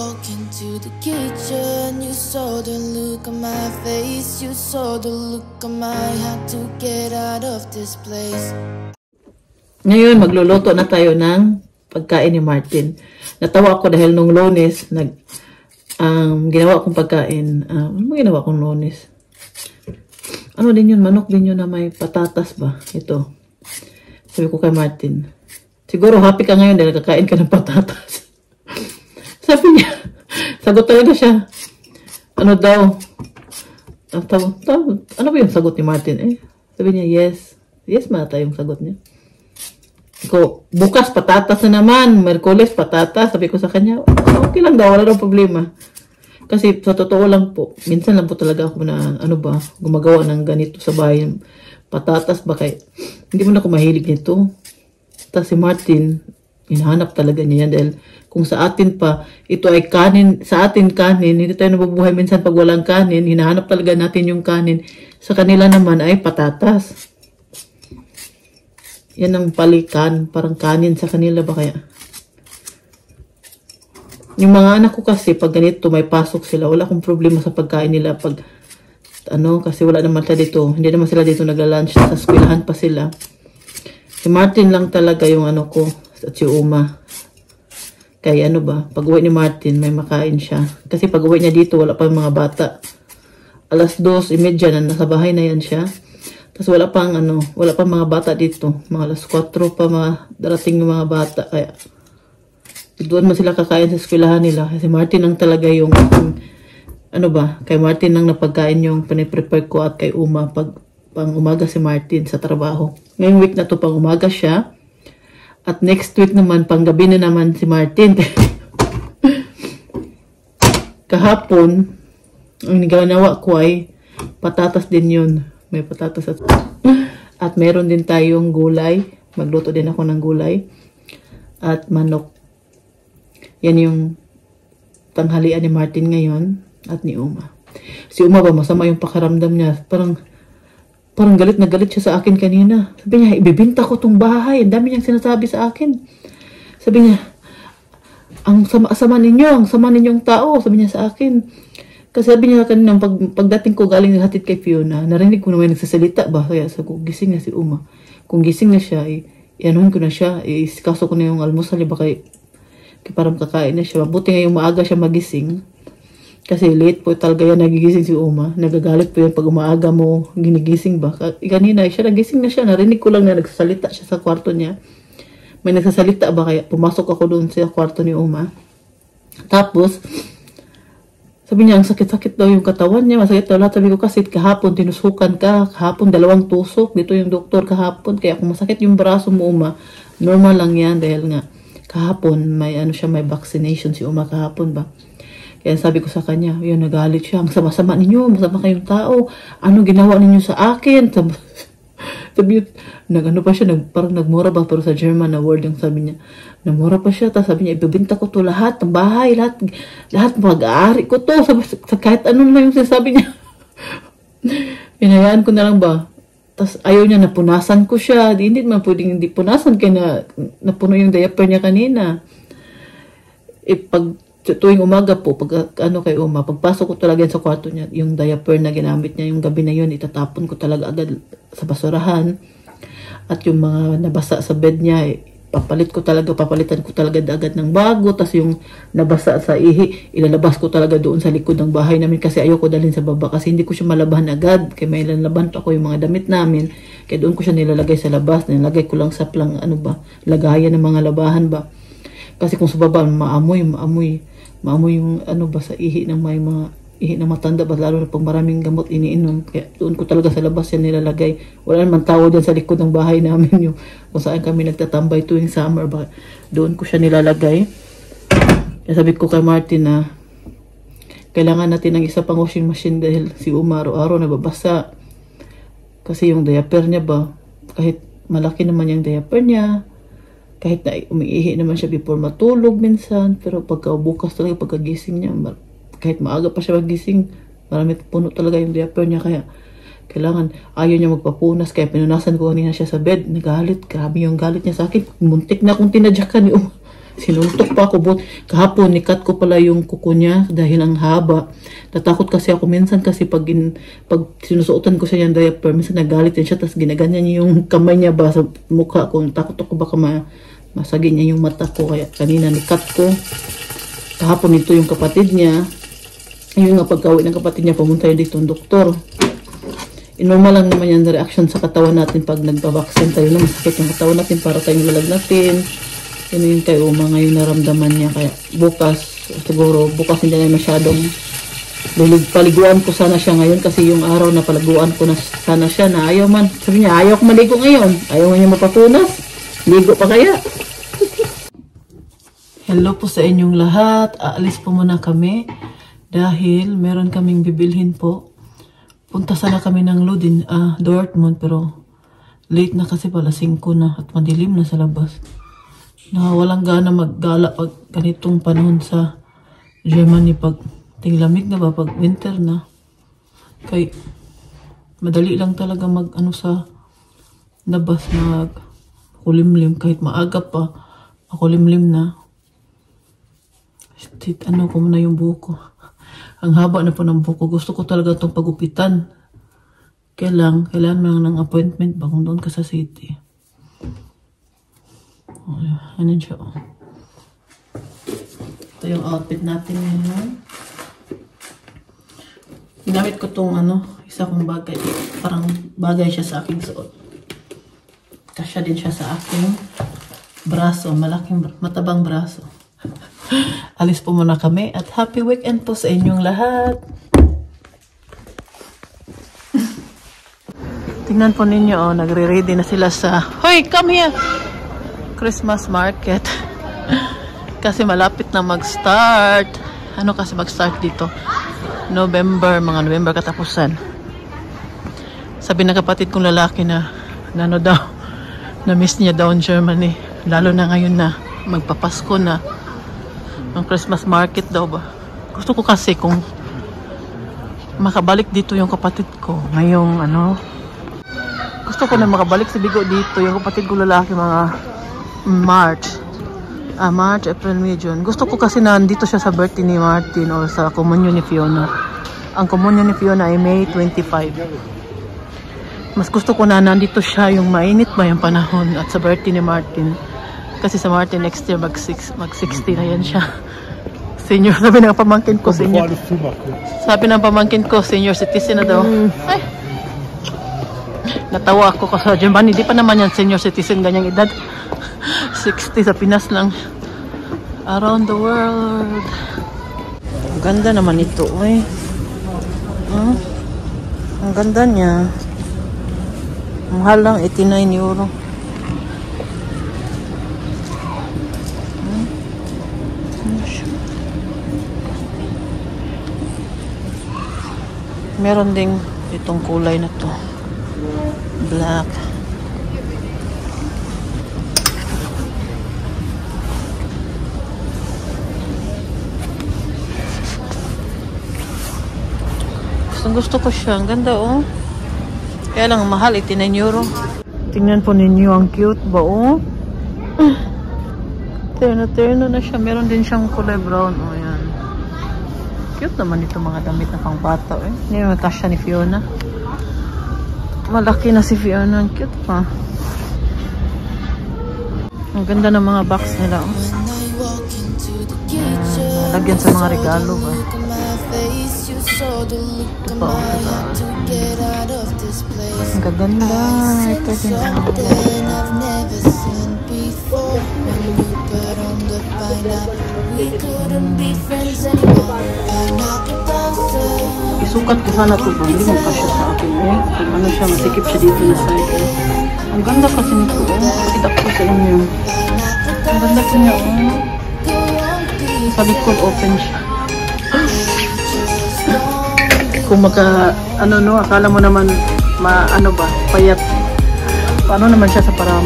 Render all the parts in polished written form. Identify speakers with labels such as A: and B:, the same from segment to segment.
A: walk into the kitchen, you saw the look on my face, you saw the look on my had to get out of this place.
B: Ngayon, magluluto na tayo ng pagkain ni Martin. Natawa ako dahil nung Lunes, ginawa kong pagkain. Ano ginawa kong Lunes? Ano din yun? Manok din yun na may patatas ba? Ito. Sabi ko kay Martin, siguro happy ka ngayon dahil kakain ka ng patatas. Sabi niya, sagot talaga siya. Ano daw? Ano ba yung sagot ni Martin? Sabi niya, yes. Yes, mata yung sagot niya. Ko, bukas patatas na naman. Merkules patatas. Sabi ko sa kanya, okay lang daw. Wala daw problema. Kasi sa totoo lang po, minsan lang po talaga ako na, gumagawa ng ganito sa bahay. Patatas ba kay, hindi mo na ako mahilig nito. Tapos si Martin, hinahanap talaga niya yan dahil kung sa atin pa, ito ay kanin, sa atin kanin, hindi tayo nabubuhay minsan pag walang kanin, hinahanap talaga natin yung kanin. Sa kanila naman ay patatas. Yan ang palikan, parang kanin sa kanila ba kaya? Yung mga anak ko kasi, pag ganito, may pasok sila, wala akong problema sa pagkain nila. Pag, kasi wala naman sila dito, hindi naman sila dito nagla-lunch, sa eskwelahan pa sila. Si Martin lang talaga yung ko, at si Uma. Kaya pag uwi ni Martin, may makain siya. Kasi pag uwi niya dito, wala pa yung mga bata. 2:30 na, nasa bahay na yan siya. Tapos wala pang mga bata dito. Mga 4 pa darating yung mga bata. Kaya, doon man sila kakain sa eskwelahan nila. Kasi Martin lang talaga yung, kay Martin lang napagkain yung paniprepare ko at kay Uma pang umaga si Martin sa trabaho. Ngayong week na to pang umaga siya. At next week naman, pang gabi na naman si Martin. Kahapon, ang ginawa ko ay patatas din yun. May patatas at meron din tayong gulay. Magluto din ako ng gulay. At manok. Yan yung tanghalian ni Martin ngayon at ni Uma. Si Uma ba, masama yung pakaramdam niya. Parang galit na galit siya sa akin kanina. Sabi niya, ibibinta ko tong bahay. Ang dami niyang sinasabi sa akin. Sabi niya, ang sama ninyong tao. Sabi niya sa akin. Kasi sabi niya kanina, pagdating ko galing hatid kay Fiona, narinig ko naman nagsasalita ba? Kaya sa gising na si Uma. Kung gising na siya, ianuhin ko na siya. Isikaso ko na yung almusal. Kaya parang kakain na siya. Mabuti ngayong maaga siya magising. Kasi late po talaga yan nagigising si Uma. Nagagalit po yan pag umaaga mo ginigising ba. Kanina siya nagising na siya. Narinig ko lang na nagsasalita siya sa kwarto niya. May nagsasalita ba kaya pumasok ako doon sa kwarto ni Uma. Tapos, sabi niya ang sakit-sakit daw yung katawan niya. Masakit daw lahat. Sabi ko kasi kahapon tinusukan ka. Kahapon 2 tusok. Dito yung doktor kahapon. Kaya kung masakit yung braso mo Uma, normal lang yan dahil nga kahapon may may vaccination si Uma kahapon ba. Kaya sabi ko sa kanya, yun, nagalit siya. Ang sama-sama ninyo, masama kayong tao. Ano ginawa ninyo sa akin? Sabi pa siya, parang nagmura ba? Pero sa German na word yung sabi niya. Nagmura pa siya. Tapos sabi niya, ibibinta ko to lahat, ng bahay, lahat mag-aari ko to. Kahit anong na yung sinasabi niya. Pinayaan ko na lang ba? Tapos ayaw niya, napunasan ko siya. Hindi man pwedeng hindi punasan kaya napuno yung diaper niya kanina. Tuwing umaga po, kay Uma, pagpasok ko talaga sa kwarto niya, yung diaper na ginamit niya, yung gabi na yun, itatapon ko talaga agad sa basurahan. At yung mga nabasa sa bed niya, papalitan ko talaga agad ng bago. Tapos yung nabasa sa ihi, ilalabas ko talaga doon sa likod ng bahay namin kasi ayoko dalhin sa baba kasi hindi ko siya malabahan agad. Kaya may lalaban pa ko yung mga damit namin. Kaya doon ko siya nilalagay sa labas. Nilalagay ko lang sa lagayan ng mga labahan ba. Kasi kung sa baba, maamoy yung sa ihi ng mga ihi ng matanda ba, lalo na pag maraming gamot iniinom. Kaya doon ko talaga sa labas yan nilalagay. Wala naman tao dyan sa likod ng bahay namin yung kung saan kami nagtatambay tuwing summer ba. Doon ko siya nilalagay. Kaya sabi ko kay Martin na kailangan natin ng isa pang washing machine dahil si Uma araw-araw nababasa. Kasi yung diaper niya ba, kahit malaki naman yung diaper niya, kahit na umiihi naman siya before matulog minsan, pero bukas talaga pagkagising niya, kahit maaga pa siya magising, marami puno talaga yung diaper niya. Kaya kailangan, ayaw niya magpapunas. Kaya pinunasan ko kanina siya sa bed. Nagalit, grabe yung galit niya sa akin. Muntik na akong tinadyakan ni Uma. Sinuntok pa ako. Kahapon, nikat ko pala yung kuko niya dahil ang haba. Natakot kasi ako minsan kasi pag sinusuotan ko siya yung diaper, minsan nagalit din siya, tapos ginaganyan niya yung kamay niya ba sa mukha ko. Takot ako baka masagi niya yung mata ko. Kaya kanina nikat ko. Kahapon ito yung kapatid niya. Yung nga pagkawin ng kapatid niya, pumunta yun dito ang doktor. Normal lang naman yan na reaction sa katawan natin pag nagpa-vaccine tayo na masakit yung katawan natin para tayong lalagnatin. Yun yung kay Uma ngayon naramdaman niya. Kaya siguro bukas hindi na masyadong paliguan ko sana siya ngayon kasi yung araw na paliguan ko na sana siya na ayaw man. Sabi niya, ayaw ko maligo ngayon. Ayaw niya mapapunas. Ligo pa kaya? Hello po sa inyong lahat. Aalis po muna kami dahil meron kaming bibilhin po. Punta sana kami ng Dortmund pero late na kasi pala 5 na at madilim na sa labas. Walang gana maggala pag ganitong panahon sa Germany pag tinglamig na ba pag winter na. Kay madali lang talaga sa labas kulimlim kahit maaga pa makulimlim na. Ko muna yung buko. Ang haba na po ng buko. Gusto ko talaga itong pagupitan. Kailangan mo ng appointment ba kung doon ka sa city. Ano siya? Ito yung outfit natin ngayon. Ginamit ko itong isa kong bagay. Parang bagay siya sa aking suot. Kasya din siya sa aking braso. Matabang braso. Alis po muna kami at happy weekend po sa inyong lahat. Tingnan po ninyo, nagre-ready na sila sa hoy, come here! Christmas market. Kasi malapit na mag-start. Kasi mag-start dito? November katapusan. Sabi ng kapatid kong lalaki na na-miss niya daw in Germany. Lalo na ngayon na magpapasko na. Ang Christmas market daw ba? Gusto ko kasi kung makabalik dito yung kapatid ko ngayong gusto ko na makabalik si Bigo dito yung kapatid ko lalaki mga March, April, May, June. Gusto ko kasi nandito siya sa birthday ni Martin o sa communion ni Fiona. Ang communion ni Fiona ay May 25. Mas gusto ko na nandito siya yung mainit ba yung panahon at sa birthday ni Martin. Kasi sa Martin next year mag-60 na yan siya. Senior, sabi ng pamangkin ko, senior. Sabi ng pamangkin ko, senior citizen na daw. Ay! Natawa ako kasi sa Germany, di pa naman yan senior citizen, ganyang edad. 60 sa Pinas lang. Around the world. Ang ganda naman ito, eh. Ang ganda niya. Mahal lang, 89 euro. Meron ding itong kulay na to. Black. Gusto ko siya. Ang ganda, oh. Kaya lang mahal, 89 euro. Tingnan po ninyo, ang cute ba, oh. Terno na siya. Meron din siyang kulay brown, oh, yan. Cute naman ito mga damit na pang bata, eh. Hindi yung kasya ni Fiona. Malaki na si Fiona. Ang cute pa. Ang ganda ng mga box nila, oh. Lagyan sa mga regalo ba. Ito pa, oh, ang gaganda. Ito din ang isukat ko sana ito ba? Hindi mo kasya sa akin, eh. Kung ano siya, masikip siya dito na side, eh. Ang ganda kasi nito, eh. Pakita ko sa inyo. Ang ganda ko niya, oh. Sa likod, open siya. Kung akala mo naman, payat. Paano naman siya sa para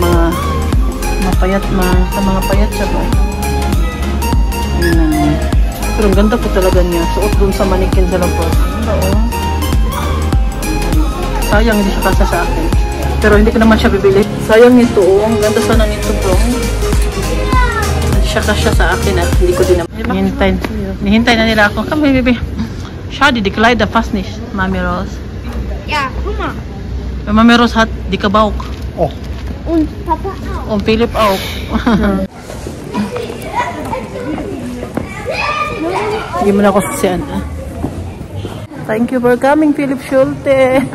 B: mapayat, sa mga payat siya ba? Pero ang ganda po talaga niya. Suot dun sa manikin sa labas. Oo. Sayang hindi siya kasya sa akin. Pero hindi ko naman siya bibili. Sayang nito, oh. Ang ganda sana nito, bro. siya kasya sa akin at hindi ko din nihintay na nila ako. Come here, baby. Shadi, di kalay da fastness, Mami Rose.
C: Ja, guck mal.
B: Mami Rose hat di kabauk.
D: Oh.
C: Und Papa auch.
B: Und Philipp auch. Hindi mo na ako sasyan. Thank you for coming, Philip Schulte.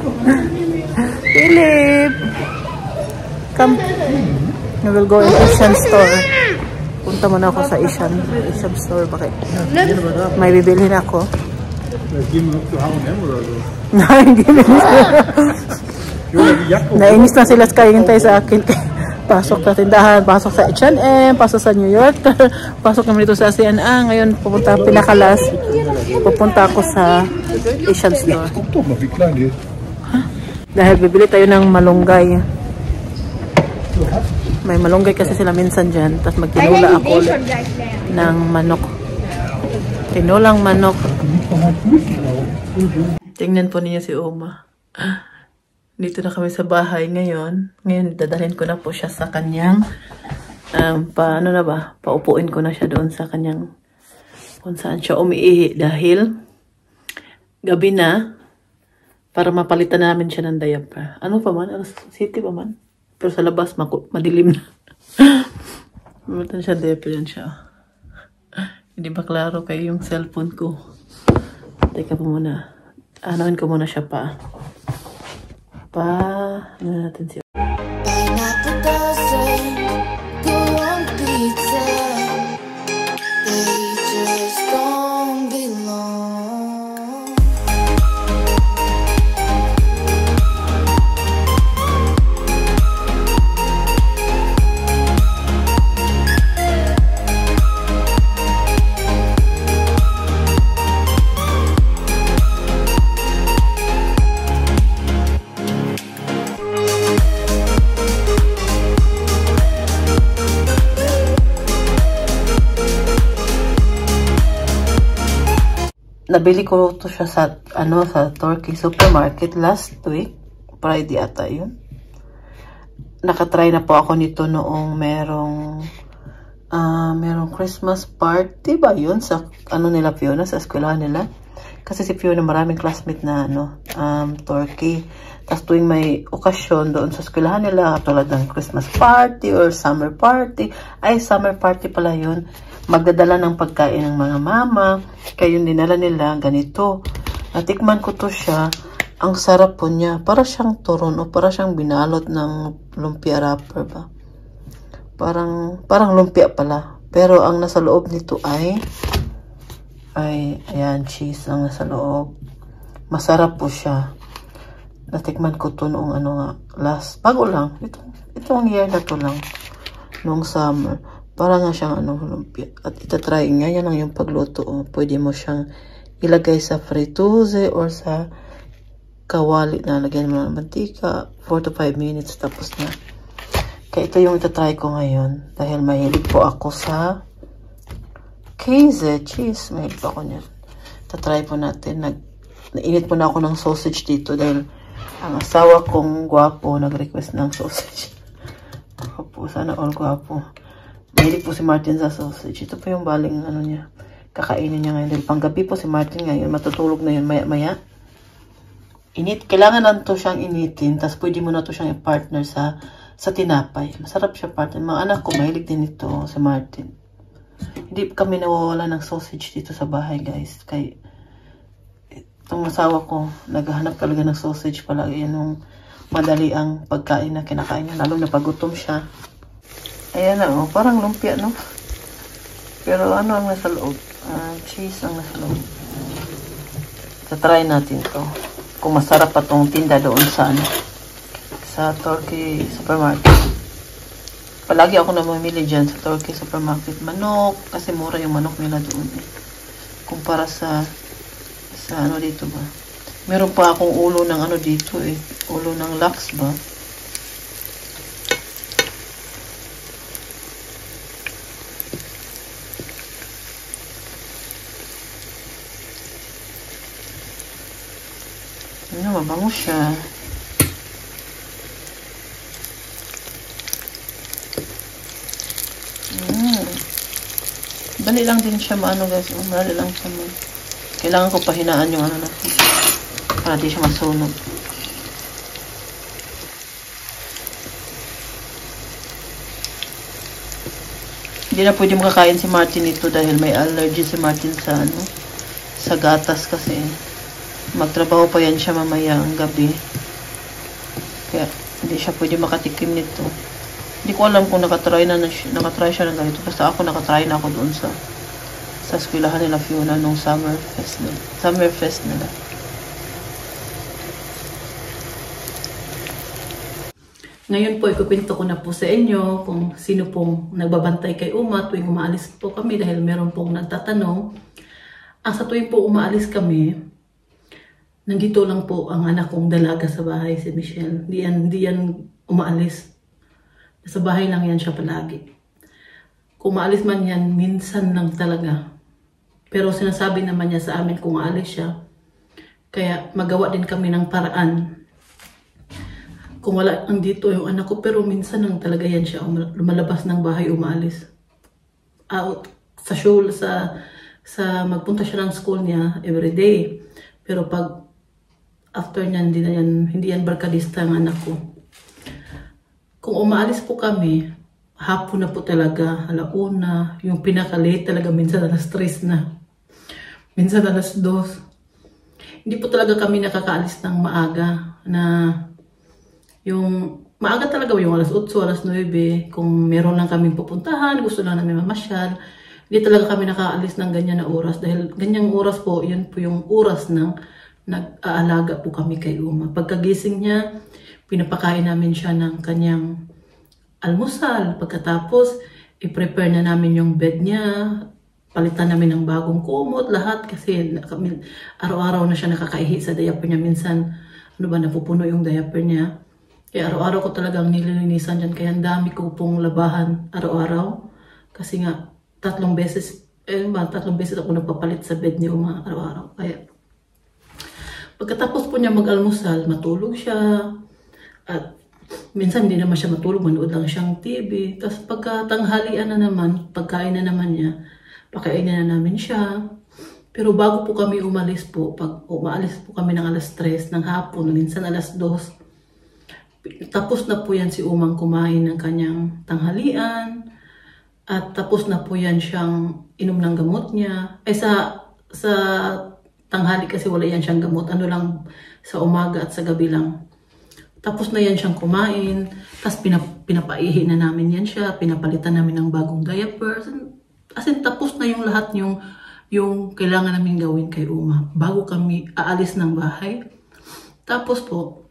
B: Philip! Come. We will go in Asian store. Punta muna ako sa Asian store. Bakit? May bibilhin ako. Nainis na sila kahintay sa akin. Pasok sa tindahan, pasok sa H&M, pasok sa New York, pasok naman dito sa CNA. Ngayon pupunta pinakalas. Pupunta ako sa Asian store. Dahil bibili tayo ng malunggay. May malunggay kasi sila minsan dyan. Tapos magtinula ako ng manok. Tinulang manok. Tingnan po niyo si Oma. Dito na kami sa bahay ngayon. Ngayon dadalhin ko na po siya sa kanyang paupuin ko na siya doon sa kanyang kung saan siya umiihi dahil gabi na para mapalitan namin siya ng diaper. Ano pa man? City pa man? Pero sa labas madilim na. Mapalitan siya diaper yan siya. Hindi ba klaro kayo yung cellphone ko? Teka po muna. Anoin ko muna siya pa. Ano natin siya?
A: Pineapple doesn't go on pizza. They just don't belong.
B: Nabili ko to siya sa sa Turkey Supermarket last week. Friday ata yun. Nakatry na po ako nito noong merong Christmas party ba yun sa nila Fiona, sa eskwelahan nila. Kasi si Fiona maraming classmate na Turkey. Tapos tuwing may okasyon doon sa eskwelahan nila, tulad ng Christmas party or summer party, summer party pala yun. Magdadala ng pagkain ng mga mama. Kaya yung dinala nila, ganito. Natikman ko to siya. Ang sarap po niya. Para siyang turon o para siyang binalot ng lumpia wrapper ba? Parang lumpia pala. Pero ang nasa loob nito ay ayan, cheese ang nasa loob. Masarap po siya. Natikman ko to noong bago lang. Itong year na to lang. Noong summer. Para nga siyang lumpia. At itatry nga, yan lang yung pagluto. Pwede mo siyang ilagay sa frituse or sa kawali na lagyan mo ng mantika. 4 to 5 minutes tapos na. Kaya ito yung itatry ko ngayon. Dahil mahilig po ako sa Käse, cheese. Mahilig po ako niyan. Itatry po natin. Nainit po na ako ng sausage dito dahil ang asawa kong gwapo nag-request ng sausage. Ako po, sana all gwapo. Mahilig po si Martin sa sausage. Ito po yung baling niya. Kakainin niya ngayon. Dahil panggabi po si Martin ngayon. Matutulog na yun maya-maya. Kailangan na to siyang initin. Tapos pwede mo na to siyang i-partner sa tinapay. Masarap siya partner. Mga anak ko mahilig din ito si Martin. Hindi kami nawawala ng sausage dito sa bahay guys. Kaya itong asawa ko naghahanap talaga ng sausage palagi. Yan yung madali ang pagkain na kinakain niya. Lalo na pagutom siya. Ayan na, parang lumpia, no? Pero ano ang nasa loob? Cheese ang nasa loob. Try natin to. Kung masarap pa tong tinda doon sa Turkey Supermarket. Palagi ako namamili dyan sa Turkey Supermarket. Manok, kasi mura yung manok nila doon. Kumpara sa dito ba? Meron pa akong ulo ng dito Ulo ng laks ba? Mabango siya. Dali lang din siya maano guys. Dali lang siya kailangan ko pahinaan yung ano na fish. Para di siya masunog. Hindi na pwede makakain si Martin ito dahil may allergy si Martin sa ano, sa gatas kasi. Magtrabaho pa yan siya mamaya ang gabi. Kaya hindi siya pwede makatikim nito. Hindi ko alam kung nakatry siya ng ganito. Basta ako nakatry na ako doon sa eskwelahan nila Fiona nung summer fest nila. Ngayon po, ikukwento ko na po sa inyo kung sino pong nagbabantay kay Uma tuwing umaalis po kami dahil meron pong nagtatanong. Sa tuwing po umaalis kami, nandito lang po ang anak kong dalaga sa bahay, si Michelle. Hindi yan umaalis. Sa bahay lang yan siya palagi. Kung umaalis man yan, minsan lang talaga. Pero sinasabi naman niya sa amin kung aalis siya. Kaya magawa din kami ng paraan. Kung wala ang dito yung anak ko, pero minsan lang talaga yan siya lumalabas ng bahay, umaalis. Out sa school, sa magpunta siya ng school niya everyday. Pero pag after niyan, hindi yan barkadista ang anak ko. Kung umaalis po kami, hapon na po talaga, 1:00, yung pinaka-late talaga, minsan 3:00 na. Minsan 2:00. Hindi po talaga kami nakakaalis ng maaga na yung maaga talaga yung 8:00, 9:00, kung meron lang kaming pupuntahan, gusto lang namin mamasyal. Hindi talaga kami nakaalis ng ganyan na oras dahil ganyang oras po, yun po yung oras ng nag-aalaga po kami kay Uma. Pagkagising niya, pinapakain namin siya ng kanyang almusal. Pagkatapos, i-prepare na namin yung bed niya, palitan namin ng bagong kumot, lahat kasi araw-araw na siya nakakaihi sa diaper niya. Minsan, napupuno yung diaper niya. Kaya araw-araw ko talagang nililinisan dyan. Kaya ang dami ko pong labahan araw-araw. Kasi nga, 3 beses ako nagpapalit sa bed niya araw-araw. Kaya, pagkatapos po niya mag-almusal, matulog siya. At minsan hindi naman siya matulog, manood lang siyang TV. Tapos pagkatanghalian na naman, pagkain na naman niya, pakainin na namin siya. Pero bago po kami umalis po, pag umaalis po kami ng 3:00 ng hapon, minsan 2:00, tapos na po yan si Umang kumain ng kanyang tanghalian. At tapos na po yan siyang inom ng gamot niya. Sa tanghali kasi wala yan siyang gamot. Ano lang, sa umaga at sa gabi lang. Tapos na yan siyang kumain. Tapos pinapaihi na namin yan siya. Pinapalitan namin ng bagong diapers. As in, tapos na yung lahat yung kailangan namin gawin kay Uma. Bago kami aalis ng bahay. Tapos po,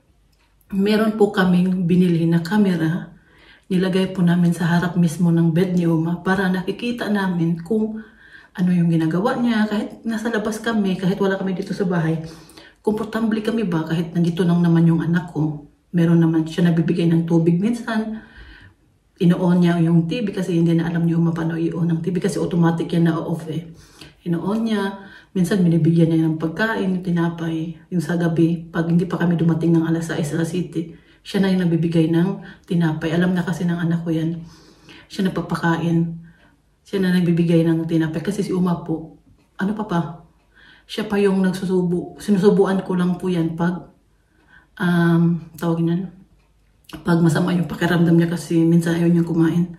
B: meron po kaming binili na camera. Nilagay po namin sa harap mismo ng bed ni Uma para nakikita namin kung ano yung ginagawa niya. Kahit nasa labas kami, kahit wala kami dito sa bahay, komportable kami ba kahit nandito lang naman yung anak ko. Meron naman siya nabibigay ng tubig minsan. Ino-on niya yung TV kasi hindi na alam niyo paano i-on ng TV kasi automatic yan na-off eh. Ino-on niya. Minsan binibigyan niya ng pagkain, tinapay, yung sa gabi. Pag hindi pa kami dumating ng 6:00, 7:00, siya na yung nagbibigay ng tinapay. Alam na kasi ng anak ko yan. Siya nagpapakain. Siya na nagbibigay ng tinapay. Kasi si Uma po, ano pa? Siya pa yung sinusubuan ko lang po yan pag, tawag niyan, pag masama yung pakiramdam niya kasi minsan ayaw niya kumain.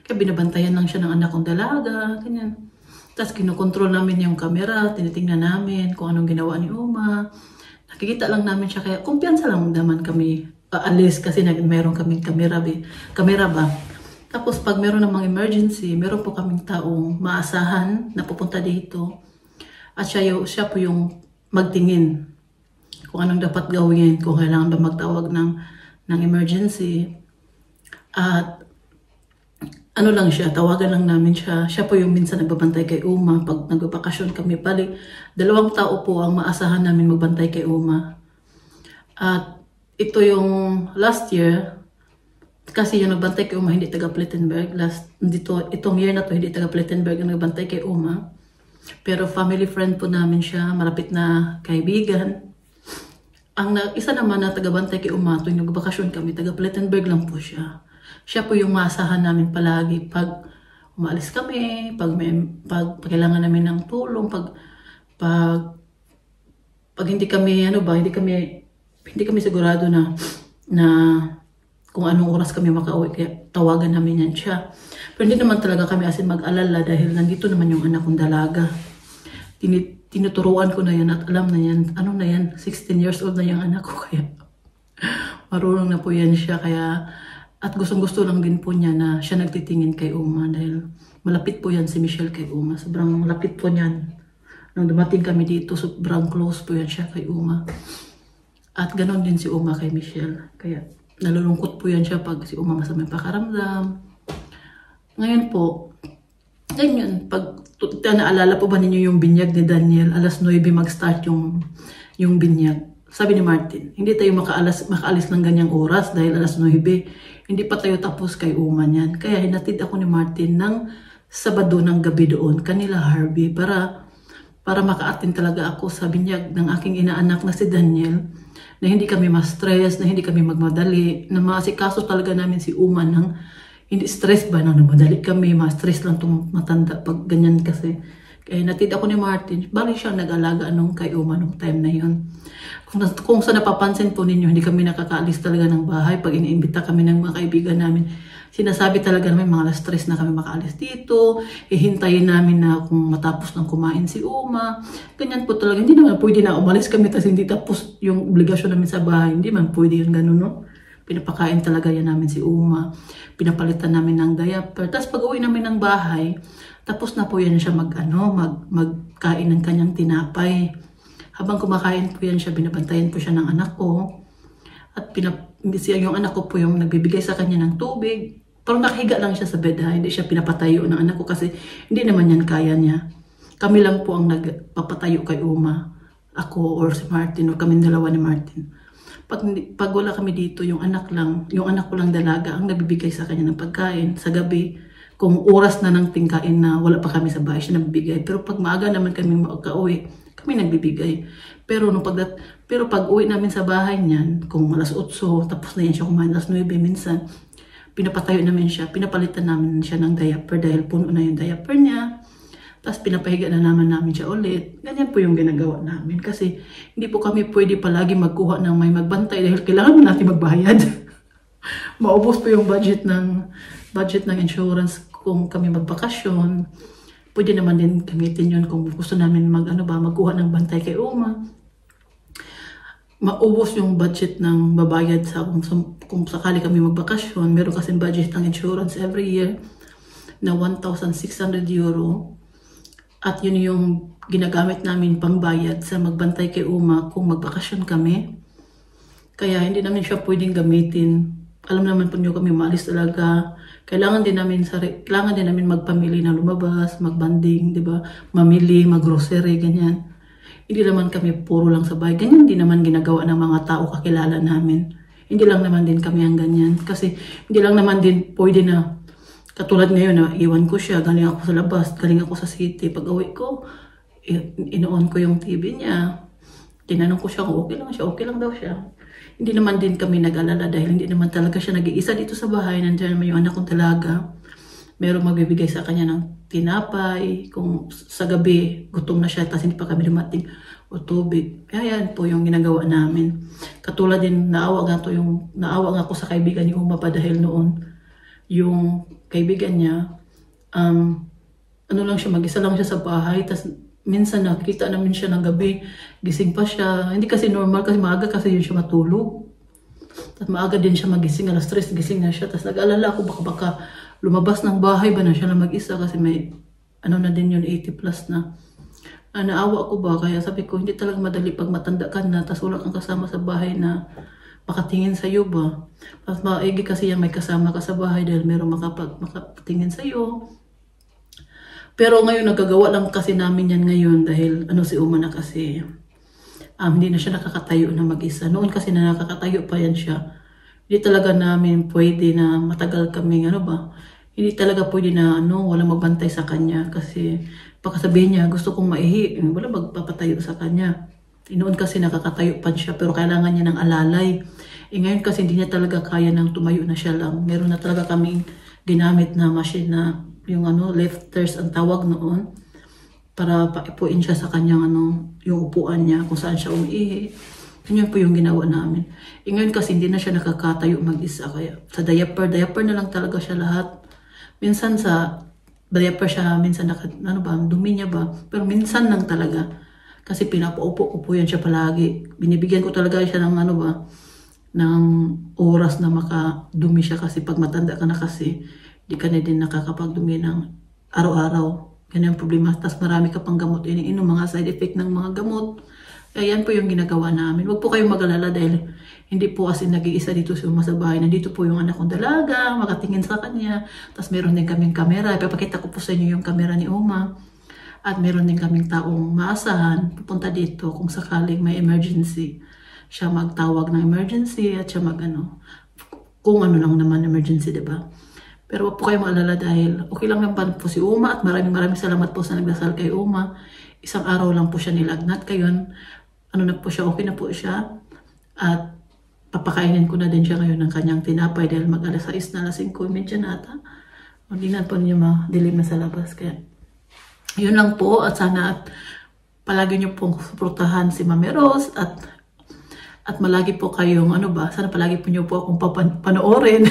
B: Kaya binabantayan lang siya ng anak kong dalaga, ganyan. Tapos kinokontrol namin yung camera, tinitingnan namin kung anong ginawa ni Uma. Nakikita lang namin siya, kaya kumpiyansa lang naman kami alis kasi meron kaming camera ba. Tapos pag meron namang emergency, meron po kaming taong maasahan na pupunta dito. At siya po yung magtingin kung anong dapat gawin, kung kailangan ba magtawag ng emergency. At ano lang siya, tawagan lang namin siya. Siya po yung minsan nagbabantay kay Uma. Pag nagbabakasyon kami, 2 tao po ang maasahan namin magbantay kay Uma. At ito yung last year, kasi yung nagbantay kay Uma hindi taga Plettenberg. Itong year na to hindi taga Plettenberg ang nagbantay kay Uma. Pero family friend po namin siya, malapit na kaibigan. Isa naman na taga-bantay kay Uma, tuwing nagbakasyon kami, taga Plettenberg lang po siya. Siya po yung maasahan namin palagi pag umaalis kami, pag kailangan namin ng tulong, pag hindi kami, hindi kami sigurado na kung anong oras kami makauwi, kaya tawagan namin yan siya. Pero hindi naman talaga kami as in mag-alala dahil nandito naman yung anak kong dalaga. Tinuturuan ko na yan at alam na yan, 16 years old na yung anak ko, kaya marunong na po yan siya. Kaya, at gustong-gusto lang din po niya na siya nagtitingin kay Uma dahil malapit po yan si Michelle kay Uma. Sobrang lapit po niyan. Nung dumating kami dito, sobrang close po yan siya kay Uma. At ganon din si Uma kay Michelle. Kaya nalulungkot po yan siya pag si Uma masamang pakaramdam. Ngayon po, ganyan, pag naalala po ba ninyo yung binyag ni Daniel, alas 9 mag-start yung binyag. Sabi ni Martin, hindi tayo makaalis ng ganyang oras dahil alas 9. Hindi pa tayo tapos kay Uma niyan. Kaya hinatid ako ni Martin ng Sabado ng gabi doon, kanila Harvey, para maka-attend talaga ako sa binyag ng aking inaanak na si Daniel, na hindi kami ma-stress, na hindi kami magmadali, na maasikaso talaga namin si Uma ng hindi stress ba na madali kami, ma-stress lang itong matanda pag ganyan kasi. Kaya natid ako ni Martin, bali siya nag-alaga kay Uma nung time na yun. Kung sa napapansin po ninyo, hindi kami nakakaalis talaga ng bahay. Pag iniimbita kami ng mga kaibigan namin, sinasabi talaga namin mga stress na kami makaalis dito. Hihintayin namin na kung matapos ng kumain si Uma. Ganyan po talaga. Hindi naman pwede na umalis kami tapos hindi tapos yung obligasyon namin sa bahay. Hindi man pwede yung ganun, no? Pinapakain talaga yan namin si Uma. Pinapalitan namin ng diaper. Tapos pag uwi namin ng bahay, tapos na po yan siya magkain ng kanyang tinapay. Habang kumakain po yan siya, binabantayan po siya ng anak ko. At yung anak ko po yung nagbibigay sa kanya ng tubig. Parang nakahiga lang siya sa bed, ha? Hindi siya pinapatayo ng anak ko kasi hindi naman yan kaya niya. Kami lang po ang nagpapatayo kay Uma. Ako or si Martin o kami dalawa ni Martin. Pag wala kami dito, yung anak ko lang dalaga ang nagbibigay sa kanya ng pagkain sa gabi. Kung oras na ng tingkain na wala pa kami sa bahay, siya nagbibigay. Pero pag maaga naman kami makauwi, kami nagbibigay. Pero pag uwi namin sa bahay niyan, kung alas 8, tapos na yan siya kumain alas 9, minsan, pinapatayo namin siya, pinapalitan namin siya ng diaper dahil puno na yung diaper niya. Tapos pinapahiga na namin siya ulit. Ganyan po yung ginagawa namin. Kasi hindi po kami pwede palagi magkuha ng may magbantay dahil kailangan natin magbayad. Maubos po yung budget ng insurance kung kami magbakasyon. Pwede naman din gamitin yun kung gusto namin magkuha ng bantay kay Uma. Maubos yung budget ng babayad kung sakali kami magbakasyon. Meron kasing budget ng insurance every year na 1,600 euro. At yun yung ginagamit namin pangbayad sa magbantay kay Uma kung magbakasyon kami. Kaya hindi namin siya pwedeng gamitin. Alam naman po nyo kami maalis talaga. Kailangan din namin magpamili na lumabas, magbanding, di ba? Mamili, maggrocery, ganyan. Hindi naman kami puro lang sa bahay. Ganyan din naman ginagawa ng mga tao kakilala namin. Hindi lang naman din kami ang ganyan. Kasi hindi lang naman din pwede na katulad ngayon na iwan ko siya, galing ako sa labas, galing ako sa city. Pag uwi ko, inoon ko yung TV niya. Tinanong ko siya kung okay lang siya, okay lang daw siya. Hindi naman din kami nag-alala dahil hindi naman talaga siya nag-iisa dito sa bahay. Nandiyan naman yung anak kong talaga. Merong magbibigay sa kanya ng tinapay. Kung sa gabi, gutom na siya, tapos hindi pa kami dumating o tubig. Kaya yan po yung ginagawa namin. Katulad din, naawa nga ako sa kaibigan ni Uma pa dahil noon, yung kaibigan niya, mag-isa lang siya sa bahay, tapos minsan nakikita namin siya ng gabi, gising pa siya. Hindi kasi normal, kasi maaga kasi yun siya matulog. Tapos maaga din siya magising, alas 3 gising na siya. Tapos nag-alala ako baka lumabas ng bahay ba na siya na mag-isa kasi may na din yun, 80 plus na. Naawa ako ba, kaya sabi ko, hindi talaga madali pag matanda ka na, tapos wala kang kasama sa bahay na makatingin sa'yo ba. Tapos maigi kasi yan may kasama ka sa bahay dahil meron makatingin sa'yo. Pero ngayon nagagawa lang kasi namin yan ngayon dahil si Uma na kasi hindi na siya nakakatayo na mag-isa. Noon kasi na nakakatayo pa yan siya. Hindi talaga namin pwede na matagal kami hindi talaga pwede na walang magbantay sa kanya kasi baka sabihin niya gusto kong maihi, wala magpapatayo sa kanya. Noon kasi nakakatayo pa siya pero kailangan niya ng alalay. Ngayon kasi hindi niya talaga kaya nang tumayo na siya lang. Meron na talaga kaming ginamit na machine na yung lifters ang tawag noon, para paipuin siya sa kanyang yung upuan niya kung saan siya umiihi. Yun po yung ginawa namin. Ngayon kasi hindi na siya nakakatayo mag-isa, kaya sa diaper na lang talaga siya lahat. Minsan sa diaper siya, minsan dumi niya ba, pero minsan lang talaga. Kasi pinapaupo ko po yan siya palagi. Binibigyan ko talaga siya ng ng oras na makadumi siya, kasi pag matanda ka na kasi, di ka na din nakakapagdumi ng araw-araw. Yan yung problema. Tapos marami ka pang gamot iniinom, mga side effect ng mga gamot. Ayan po yung ginagawa namin. Huwag po kayong mag-alala dahil hindi po kasi nag-iisa dito sa bahay. Nandito po yung anak kong dalaga, makatingin sa kanya. Tapos meron din kaming kamera. Ipapakita ko po sa inyo yung kamera ni Uma. At meron din kaming taong maasahan. Pupunta dito kung sakaling may emergency. Siya magtawag ng emergency at siya kung lang naman emergency, diba? Pero huwag po kayong mag-alala dahil okay lang naman po si Uma at maraming salamat po sa nagdasal kay Uma. Isang araw lang po siya nilagnat. Kayon, na po siya, okay na po siya. At papakainin ko na din siya ngayon ng kanyang tinapay dahil mag-alas 6 na, alas 5:30 na ata. Hindi na po niya madilim na sa labas. Kaya, yun lang po. At sana palagi niyo pong suportahan si Mami Rose at malagi po kayong, sana palagi po niyo po akong panoorin.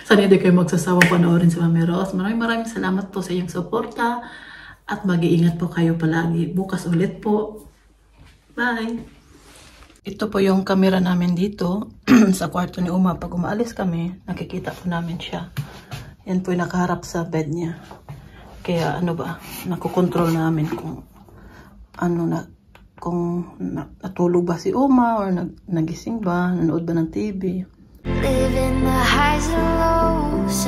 B: Sana hindi kayo magsasawang panoorin si Mami Rose. Maraming salamat po sa iyong suporta at mag-iingat po kayo palagi. Bukas ulit po. Bye! Ito po yung camera namin dito sa kwarto ni Uma. Pag umaalis kami, nakikita po namin siya. Yan po yung nakaharap sa bed niya. Kaya nakokontrol namin kung natulog ba si Uma or nagising ba, nanood ba ng TV.
A: Living the highs and lows.